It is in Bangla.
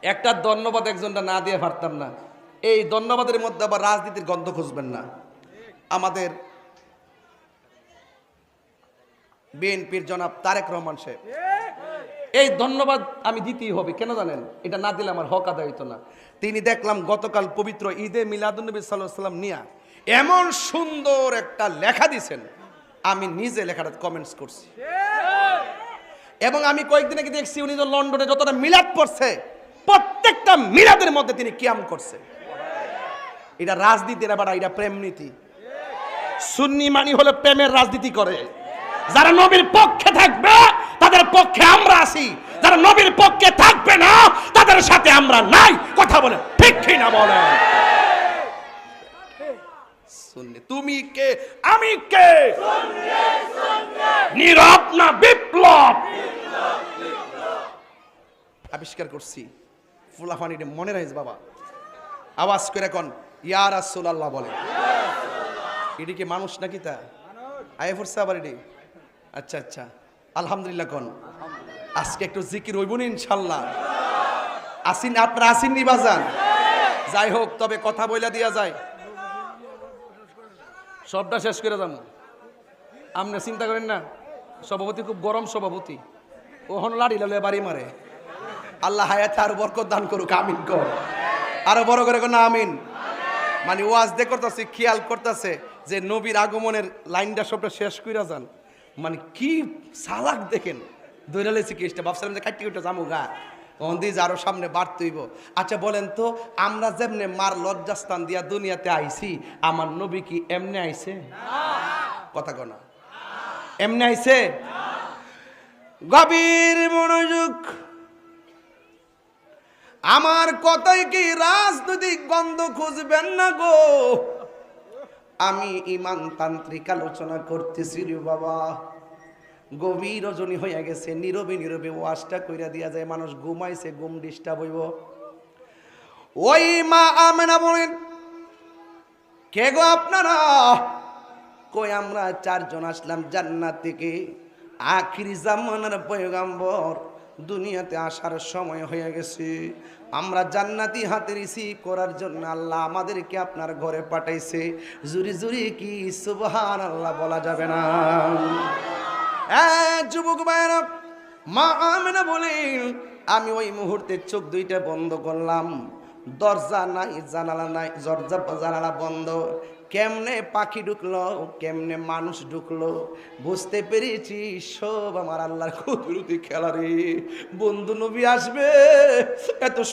একটা ধন্যবাদ একজনটা না দিয়ে পারতাম না। এই ধন্যবাদের মধ্যে আবার রাজনীতির গন্ধ খুঁজবেন না। আমাদের বিএনপির জনাব তারেক রহমান সাহেব, এই ধন্যবাদ আমি দিতেই হবে। কেন জানেন? এটা না দিলে আমার হক আদায় হইতো না। তিনি দেখলাম গতকাল পবিত্র ঈদে মিলাদুন্নবী সাল্লাল্লাহু আলাইহি ওয়াসাল্লাম নিয়া এমন সুন্দর একটা লেখা দিছেন, আমি নিজে লেখাটা কমেন্টস করছি। এবং আমি কয়েকদিন আগে দেখছি উনি তো লন্ডনে যতটা মিলাদ পড়ছে, প্রত্যেকটা মিলাদের মধ্যে তিনি কিয়াম করছে। এটা রাজনীতি না বাড়া, এটা প্রেম নীতি। সুন্নি মানি হলে প্রেমের রাজনীতি করে। যারা নবীর পক্ষে থাকবে তাদের পক্ষে আমরা আছি, যারা নবীর পক্ষে থাকবে না তাদের সাথে আমরা নাই। কথা বলে ঠিক কি না বলেন? সুন্নি তুমি কে আমি কে? নীরব না বিপ্লব? আবিষ্কার করছি। ফুলাফানিটা মনে রাখিস বাবা, আওয়াজ করে কোন ইয়া রাসূলুল্লাহ বলে। এটি কি মানুষ নাকি? তা আয় পড়ছে আবার এটি। আচ্ছা আচ্ছা, আলহামদুলিল্লাহ কোন। আজকে একটু জিকির হইব না ইনশাল্লাহ? আসিন আপনারা, আসিন নি বাজান? যাই হোক, তবে কথা বইলা দিয়া যায়, সবটা শেষ করে যাবো। আপনি চিন্তা করেন না, সভাপতি খুব গরম সভাপতি, ওহন লাড়ি লালে বাড়ি মারে। আল্লাহ হায়াতে আরো বরকত দান করুক, আমিন কর। আরো বড় করে না আমিন। মানে ওয়াজ দে করতেছে, খেয়াল করতেছে যে নবীর আগমনের লাইনটা সবটা শেষ কইরা যান। মানে কি সালাক দেখেন, দৈরালেছি কেসটা ভাবছিলাম যে কাটি কাটি যাবো গা, অন্দিজ আরো সামনে বাড়তেইব। আচ্ছা বলেন তো, আমরা যেমনে মার লজ্জাস্থান দিয়া দুনিয়াতে আইছি, আমার নবী কি এমনি আইছে? কথা কনা এমনি আইছে? গভীর মনোযোগ। আমার কথায় কি রাজনৈতিক গন্ধ খুঁজবেন না গো? আমি ইমানতান্ত্রিক আলোচনা করতেছি রে বাবা। গভীর রজনী হইয়া গেছে, নীরবে নীরবে ওয়াজটা কইরা দিয়া যায়, মানুষ ঘুমাইছে, ঘুম ডিস্টার্ব হইব। ওই মা আমেনা বলেন, কে গো আপনারা? কই আমরা চারজন আসলাম জান্নাত থেকে, আখিরি জামানার পয়গম্বর দুনিয়াতে আসার সময় হয়ে গেছে। আমরা জান্নাতি হাতে রিসিভ করার জন্য আল্লাহ আমাদেরকে আপনার ঘরে পাঠাইছে। জুরি জুরি কি সুবহানাল্লাহ বলা যাবে না? যুবক ভাইরা, মা আমেনা বলেন, আমি ওই মুহূর্তে চোখ দুইটা বন্ধ করলাম, দরজা নাই, জানালা নাই, জানালা বন্ধ। কেমনে পাখি ঢুকলো, কেমনে মানুষ ঢুকলো, বুঝতে পেরেছি সব আমার আল্লাহর কুদরতি খেলা রে। বন্ধু নবী আসবে, এত